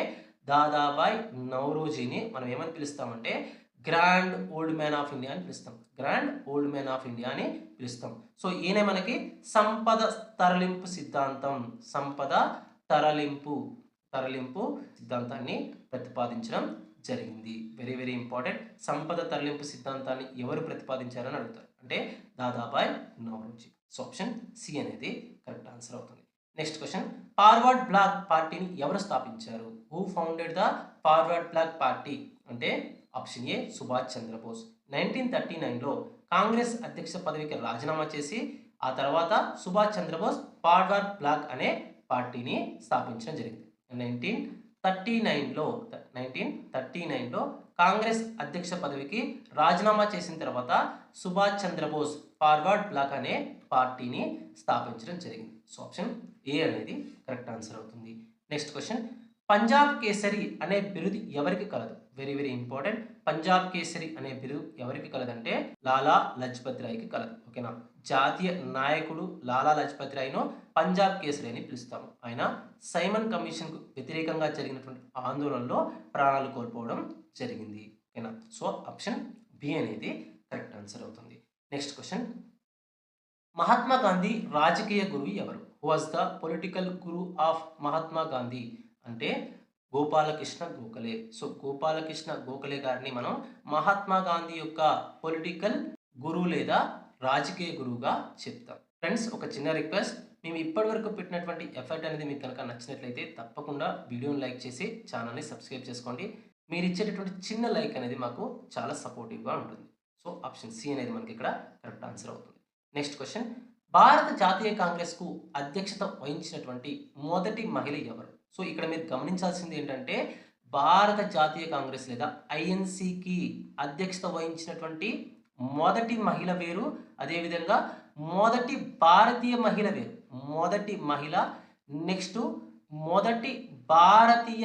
దాదాబాయ్ నౌరోజీని మనం ఏమని పిలుస్తామంటే grand old man of India అని పిలుస్తాం. Grand old man of India అని పిలుస్తాం. సో ఈయన మనకి సంపద తరలింపు సిద్ధాంతాన్ని ప్రతిపాదించడం జరిగింది. Very very important. సంపద తరలింపు సిద్ధాంతాన్ని ఎవరు ప్రతిపాదించారని అడుగుతారు అంటే Dadabhai Naoroji. So option C అనేది కరెక్ట్ ఆన్సర్ అవుతుంది. నెక్స్ట్ క్వశ్చన్, ఫార్వర్డ్ బ్లాక్ పార్టీని ఎవరు స్థాపించారు? Who founded the Forward Bloc party అంటే ఆప్షన్ ఏ సుభాష్ చంద్రబోస్. 1939లో కాంగ్రెస్ అధ్యక్ష పదవికి రాజీనామా చేసి ఆ తర్వాత సుభాష్ చంద్రబోస్ ఫార్వర్డ్ బ్లాక్ అనే పార్టీని స్థాపించడం జరిగింది. 1939లో కాంగ్రెస్ అధ్యక్ష పదవికి రాజీనామా చేసిన తర్వాత సుభాష్ చంద్రబోస్ ఫార్వర్డ్ బ్లాక్ అనే పార్టీని స్థాపించడం జరిగింది. సో ఆప్షన్ ఏ అనేది కరెక్ట్ ఆన్సర్ అవుతుంది. నెక్స్ట్ క్వశ్చన్, పంజాబ్ కేసరి అనే బిరుదు ఎవరికి కలదు? Very very important. Punjab kesari అనే బిరుదు ఎవరికి కలదంటే లాలా లజపత్ రాయ్కి కలదు. ఓకేనా, జాతీయ నాయకుడు లాలా లజపత్ రాయ్ను పంజాబ్ కేసరి అని పిలుస్తాము. ఆయన సైమన్ కమిషన్కు వ్యతిరేకంగా జరిగినటువంటి ఆందోళనలో ప్రాణాలు కోల్పోవడం జరిగింది. ఓకేనా, సో ఆప్షన్ బి అనేది కరెక్ట్ ఆన్సర్ అవుతుంది. నెక్స్ట్ క్వశ్చన్, మహాత్మా గాంధీ రాజకీయ గురువు ఎవరు? Who was the political Guru of Mahatma Gandhi అంటే గోపాలకృష్ణ గోఖలే. సో గోపాలకృష్ణ గోఖలే గారిని మనం మహాత్మా గాంధీ యొక్క పొలిటికల్ గురువు లేదా రాజకీయ గురువుగా చెప్తాం. ఫ్రెండ్స్, ఒక చిన్న రిక్వెస్ట్, మేము ఇప్పటివరకు పెట్టినటువంటి ఎఫర్ట్ అనేది మీకు కనుక నచ్చినట్లయితే తప్పకుండా వీడియోని లైక్ చేసి ఛానల్ని సబ్స్క్రైబ్ చేసుకోండి. మీరు ఇచ్చేటటువంటి చిన్న లైక్ అనేది మాకు చాలా సపోర్టివ్గా ఉంటుంది. సో ఆప్షన్ సి అనేది మనకి ఇక్కడ కరెక్ట్ ఆన్సర్ అవుతుంది. నెక్స్ట్ క్వశ్చన్, భారత జాతీయ కాంగ్రెస్కు అధ్యక్షత వహించినటువంటి మొదటి మహిళ ఎవరు? సో ఇక్కడ మీరు గమనించాల్సింది ఏంటంటే భారత జాతీయ కాంగ్రెస్ లేదా ఐఎన్సికి అధ్యక్షత వహించినటువంటి మొదటి మహిళ వేరు, అదేవిధంగా మొదటి భారతీయ మహిళ వేరు. మొదటి మహిళ, నెక్స్ట్ మొదటి భారతీయ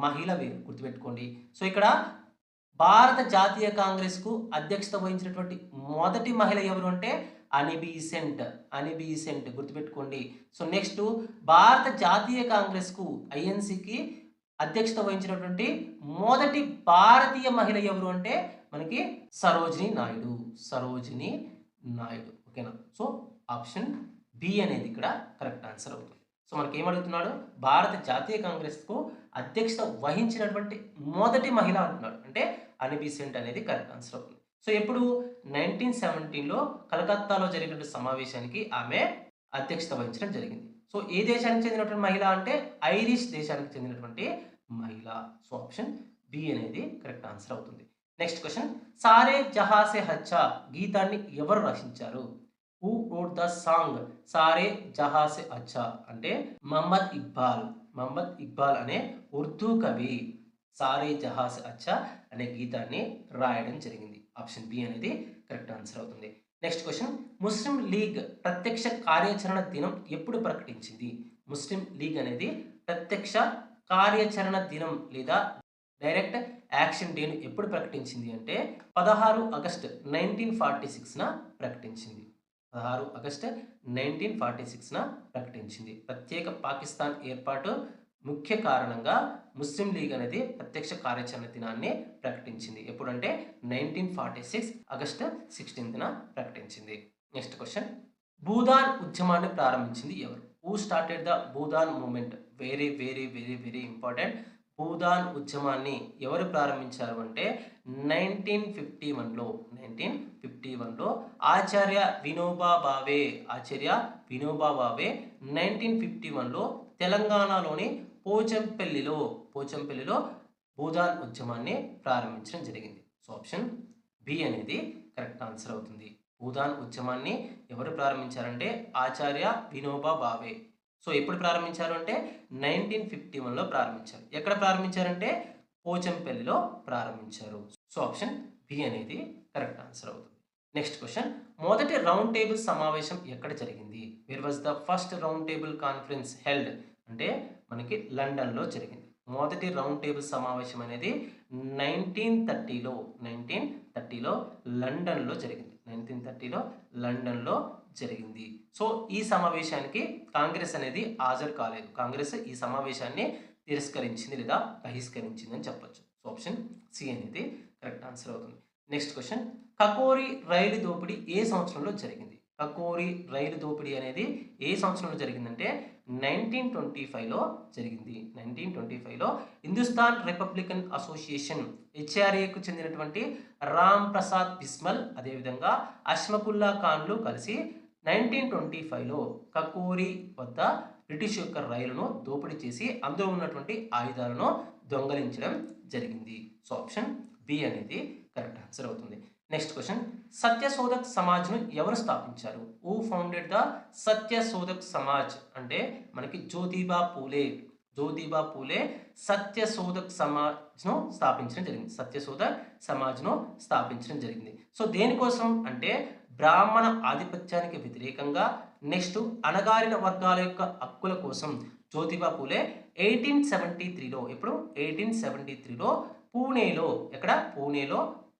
మహిళ వేరు, గుర్తుపెట్టుకోండి. సో ఇక్కడ భారత జాతీయ కాంగ్రెస్కు అధ్యక్షత వహించినటువంటి మొదటి మహిళ ఎవరు అంటే అనిబీసెంట్, గుర్తుపెట్టుకోండి. సో నెక్స్ట్ భారత జాతీయ కాంగ్రెస్కు ఐఎన్సికి అధ్యక్షత వహించినటువంటి మొదటి భారతీయ మహిళ ఎవరు అంటే మనకి సరోజినీ నాయుడు. ఓకేనా, సో ఆప్షన్ బి అనేది ఇక్కడ కరెక్ట్ ఆన్సర్ అవుతుంది. సో మనకి ఏమడుగుతున్నాడు, భారత జాతీయ కాంగ్రెస్కు అధ్యక్షత వహించినటువంటి మొదటి మహిళ అంటున్నాడు అంటే అనిబీసెంట్ అనేది కరెక్ట్ ఆన్సర్ అవుతుంది. సో ఎప్పుడు 1917లో కలకత్తాలో జరిగినటువంటి సమావేశానికి ఆమె అధ్యక్షత వహించడం జరిగింది. సో ఏ దేశానికి చెందినటువంటి మహిళ అంటే ఐరిష్ దేశానికి చెందినటువంటి మహిళ. సో ఆప్షన్ బి అనేది కరెక్ట్ ఆన్సర్ అవుతుంది. నెక్స్ట్ క్వశ్చన్, సారే జహా సే హచ్చా గీతాన్ని ఎవరు రచించారు? హూ రోట్ ద సాంగ్ సారే జహా సే అచ్చా అంటే మహమ్మద్ ఇక్బాల్. మహమ్మద్ ఇక్బాల్ అనే ఉర్దూ కవి సారే జహా సే అచ్చా అనే గీతాన్ని రాయడం జరిగింది. ఆప్షన్ బి అనేది కరెక్ట్ ఆన్సర్ అవుతుంది. నెక్స్ట్ క్వశ్చన్, ముస్లిం లీగ్ ప్రత్యక్ష కార్యాచరణ దినం ఎప్పుడు ప్రకటించింది? ముస్లిం లీగ్ అనేది ప్రత్యక్ష కార్యాచరణ దినం లేదా డైరెక్ట్ యాక్షన్ డేను ఎప్పుడు ప్రకటించింది అంటే 16 ఆగస్టు 1946న ప్రకటించింది. 16 ఆగస్టు 1946న ప్రకటించింది. ప్రత్యేక పాకిస్తాన్ ఏర్పాటు ముఖ్య కారణంగా ముస్లిం లీగ్ అనేది ప్రత్యక్ష కార్యాచరణ దినాన్ని ప్రకటించింది. ఎప్పుడంటే 1946 ఆగస్టు 16న ప్రకటించింది. నెక్స్ట్ క్వశ్చన్, భూదాన్ ఉద్యమాన్ని ప్రారంభించింది ఎవరు? Who started the Bhoodan movement? Very very very very important. Bhoodan ఉద్యమాన్ని ఎవరు ప్రారంభించారు అంటే 1951లో ఆచార్య వినోబా భావే. ఆచార్య వినోబా భావే 1951లో తెలంగాణలోని పోచంపల్లిలో భూదాన్ ఉద్యమాన్ని ప్రారంభించడం జరిగింది. సో ఆప్షన్ బి అనేది కరెక్ట్ ఆన్సర్ అవుతుంది. భూదాన్ ఉద్యమాన్ని ఎవరు ప్రారంభించారంటే ఆచార్య వినోబా భావే. సో ఎప్పుడు ప్రారంభించారు అంటే 1951లో ప్రారంభించారు. ఎక్కడ ప్రారంభించారంటే పోచంపల్లిలో ప్రారంభించారు. సో ఆప్షన్ బి అనేది కరెక్ట్ ఆన్సర్ అవుతుంది. నెక్స్ట్ క్వశ్చన్, మొదటి రౌండ్ టేబుల్ సమావేశం ఎక్కడ జరిగింది? Where was the first round table conference held అంటే మనకి లండన్లో జరిగింది. మొదటి రౌండ్ టేబుల్ సమావేశం అనేది 1930లో లండన్లో జరిగింది. 1930లో జరిగింది. సో ఈ సమావేశానికి కాంగ్రెస్ అనేది హాజరు కాలేదు. కాంగ్రెస్ ఈ సమావేశాన్ని తిరస్కరించింది లేదా బహిష్కరించింది అని చెప్పొచ్చు. సో ఆప్షన్ సి అనేది కరెక్ట్ ఆన్సర్ అవుతుంది. నెక్స్ట్ క్వశ్చన్, కకోరి రైలు దోపిడీ ఏ సంవత్సరంలో జరిగింది? కకోరి రైలు దోపిడీ అనేది ఏ సంవత్సరంలో జరిగిందంటే 1925లో జరిగింది. 1925లో హిందుస్థాన్ రిపబ్లికన్ అసోసియేషన్ హెచ్ఆర్ఏకు చెందినటువంటి రామ్ ప్రసాద్ బిస్మల్ అదేవిధంగా అష్మకుల్లా ఖాన్లు కలిసి 1925లో కకోరి వద్ద బ్రిటిష్ యొక్క రైలును దోపిడీ చేసి అందులో ఉన్నటువంటి ఆయుధాలను దొంగలించడం జరిగింది. సో ఆప్షన్ బి అనేది కరెక్ట్ ఆన్సర్ అవుతుంది. నెక్స్ట్ క్వశ్చన్, సత్యశోధక్ సమాజ్ను ఎవరు స్థాపించారు? Who founded the Satyashodhak Samaj అంటే మనకి జ్యోతిబా పూలే సత్యశోధక్ సమాజ్ను స్థాపించడం జరిగింది. సో దేనికోసం అంటే బ్రాహ్మణ ఆధిపత్యానికి వ్యతిరేకంగా నెక్స్ట్ అణగారిన వర్గాల యొక్క హక్కుల కోసం జ్యోతిబా పూలే 1873లో పూణేలో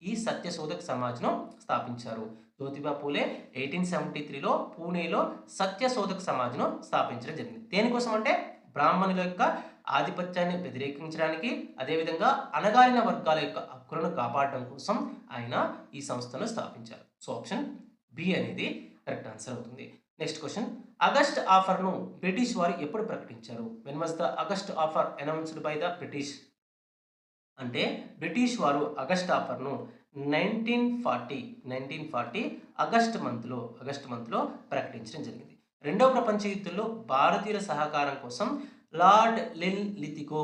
ఈ సత్యశోధక్ సమాజ్ను స్థాపించారు. జ్యోతిబా పూలే 1873లో పూణేలో సత్యశోధక్ సమాజ్ను స్థాపించడం జరిగింది. దేనికోసం అంటే బ్రాహ్మణుల యొక్క ఆధిపత్యాన్ని వ్యతిరేకించడానికి అదేవిధంగా అణగారిన వర్గాల యొక్క హక్కులను కాపాడడం కోసం ఆయన ఈ సంస్థను స్థాపించారు. సో ఆప్షన్ బి అనేది కరెక్ట్ ఆన్సర్ అవుతుంది. నెక్స్ట్ క్వశ్చన్, ఆగస్ట్ ఆఫర్ను బ్రిటిష్ వారు ఎప్పుడు ప్రకటించారు? When was the August offer announced by the British అంటే బ్రిటిష్ వారు ఆగస్ట్ ఆఫర్ను 1940 ఆగస్ట్ మంత్లో ప్రకటించడం జరిగింది. రెండవ ప్రపంచ యుద్ధంలో భారతీయుల సహకారం కోసం లార్డ్ లిన్ లితిగో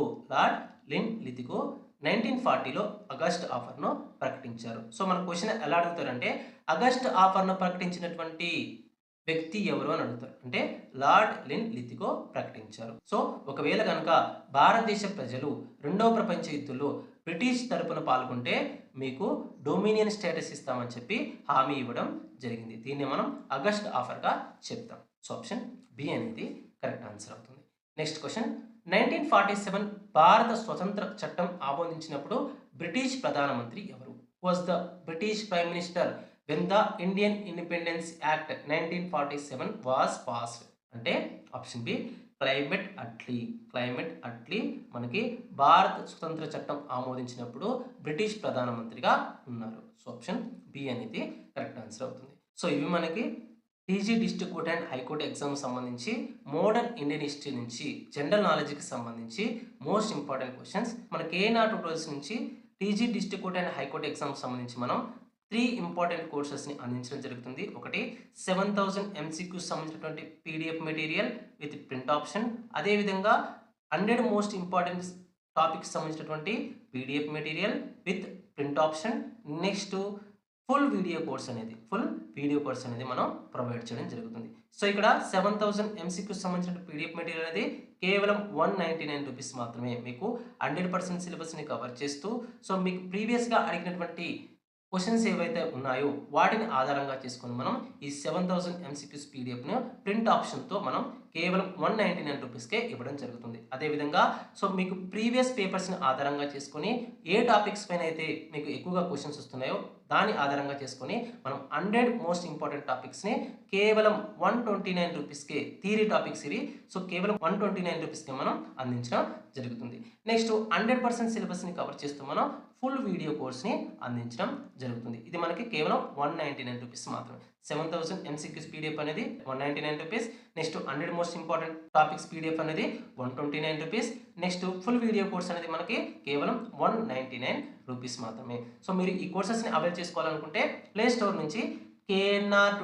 1940లో ఆగస్ట్ ఆఫర్ను ప్రకటించారు. సో మన క్వశ్చన్ ఎలా అడుగుతారంటే ఆగస్ట్ ఆఫర్ను ప్రకటించినటువంటి వ్యక్తి ఎవరు అని అడుగుతారు. అంటే లార్డ్ లిన్ లితిగో ప్రకటించారు. సో ఒకవేళ కనుక భారతదేశ ప్రజలు రెండవ ప్రపంచ యుద్ధంలో బ్రిటిష్ తరపున పాల్గొంటే మీకు డొమినియన్ స్టేటస్ ఇస్తామని చెప్పి హామీ ఇవ్వడం జరిగింది. దీన్ని మనం ఆగస్ట్ ఆఫర్గా చెప్తాం. సో ఆప్షన్ బి అనేది కరెక్ట్ ఆన్సర్ అవుతుంది. నెక్స్ట్ క్వశ్చన్, 1947 భారత స్వతంత్ర చట్టం ఆమోదించినప్పుడు బ్రిటిష్ ప్రధానమంత్రి ఎవరు? Was the British prime minister when the Indian Independence Act 1947 was passed అంటే ఆప్షన్ బి క్లైమేట్ అట్లీ మనకి భారత స్వతంత్ర చట్టం ఆమోదించినప్పుడు బ్రిటిష్ ప్రధానమంత్రిగా ఉన్నారు. సో ఆప్షన్ బి అనేది కరెక్ట్ ఆన్సర్ అవుతుంది. సో ఇవి మనకి TG district court and high court exam సంబంధించి మోడర్న్ ఇండియన్ హిస్టరీ నుంచి జనరల్ నాలెడ్జ్కి సంబంధించి మోస్ట్ ఇంపార్టెంట్ క్వశ్చన్స్ మన కేనా ట్యూటోరియల్స్ నుంచి TG district court and high court exam సంబంధించి మనం 3 ఇంపార్టెంట్ కోర్సెస్ని అందించడం జరుగుతుంది. ఒకటి 7000 MCQs సంబంధించినటువంటి PDF material with print option, అదేవిధంగా 100 మోస్ట్ ఇంపార్టెంట్ టాపిక్స్ సంబంధించినటువంటి PDF material with print option, next full video course అనేది మనం ప్రొవైడ్ చేయడం జరుగుతుంది. సో ఇక్కడ 7000 ఎంసీక్యూస్ సంబంధించిన పీడిఎఫ్ మెటీరియల్ అనేది కేవలం 199 రూపీస్ మాత్రమే మీకు 100% సిలబస్ని కవర్ చేస్తూ, సో మీకు ప్రీవియస్గా అడిగినటువంటి క్వశ్చన్స్ ఏవైతే ఉన్నాయో వాటిని ఆధారంగా చేసుకొని మనం ఈ 7000 ఎంసీక్యూస్ పీడిఎఫ్ను ప్రింట్ ఆప్షన్తో మనం కేవలం 199 రూపీస్కే ఇవ్వడం జరుగుతుంది. అదేవిధంగా సో మీకు ప్రీవియస్ పేపర్స్ని ఆధారంగా చేసుకొని ఏ టాపిక్స్ పైన అయితే మీకు ఎక్కువగా క్వశ్చన్స్ వస్తున్నాయో దాని ఆధారంగా చేసుకొని మనం 100 మోస్ట్ ఇంపార్టెంట్ టాపిక్స్ని కేవలం 129 రూపీస్కే, థియరీ టాపిక్స్ ఇవి, సో కేవలం 129 రూపీస్కే మనం అందించడం జరుగుతుంది. నెక్స్ట్ 100% సిలబస్ని కవర్ చేస్తూ మనం ఫుల్ వీడియో కోర్స్ని అందించడం జరుగుతుంది. ఇది మనకి కేవలం 199 రూపీస్ మాత్రమే. 7000 ఎంసీక్యూస్ పీడిఎఫ్ అనేది 199 rupees, next 100 most important topics PDF అనేది 129 rupees, next full video course అనేది మనకి కేవలం 199 రూపీస్ మాత్రమే. సో మీరు ఈ కోర్సెస్ని అవైల్ చేసుకోవాలనుకుంటే ప్లే స్టోర్ నుంచి కేఎన్ఆర్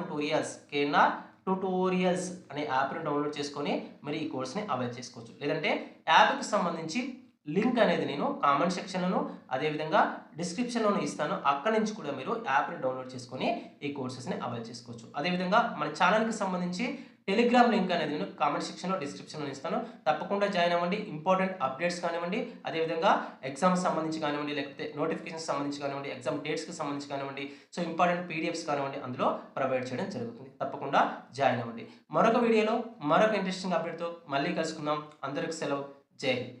ట్యూటోరియల్స్ అనే యాప్ని డౌన్లోడ్ చేసుకొని మరి ఈ కోర్స్ని అవైల్ చేసుకోవచ్చు. లేదంటే యాప్కి సంబంధించి లింక్ అనేది నేను కామెంట్ సెక్షన్లోను అదేవిధంగా డిస్క్రిప్షన్లోను ఇస్తాను. అక్కడి నుంచి కూడా మీరు యాప్ని డౌన్లోడ్ చేసుకొని ఈ కోర్సెస్ని అవైల్ చేసుకోవచ్చు. అదేవిధంగా మన ఛానల్కి సంబంధించి టెలిగ్రామ్ లింక్ అనేది నేను కామెంట్ సెక్షన్లో డిస్క్రిప్షన్లో ఇస్తాను. తప్పకుండా జాయిన్ అవ్వండి. ఇంపార్టెంట్ అప్డేట్స్ కానివ్వండి, అదేవిధంగా ఎగ్జామ్స్ సంబంధించి కానివ్వండి, లేకపోతే నోటిఫికేషన్స్ సంబంధించి కానివ్వండి, ఎగ్జామ్ డేట్స్కి సంబంధించి కానివ్వండి, సో ఇంపార్టెంట్ పీడిఎఫ్స్ కానివ్వండి అందులో ప్రొవైడ్ చేయడం జరుగుతుంది. తప్పకుండా జాయిన్ అవ్వండి. మరొక వీడియోలో మరొక ఇంట్రెస్టింగ్ అప్డేట్తో మళ్ళీ కలుసుకుందాం. అందరికి సెలవు. జై హింద్.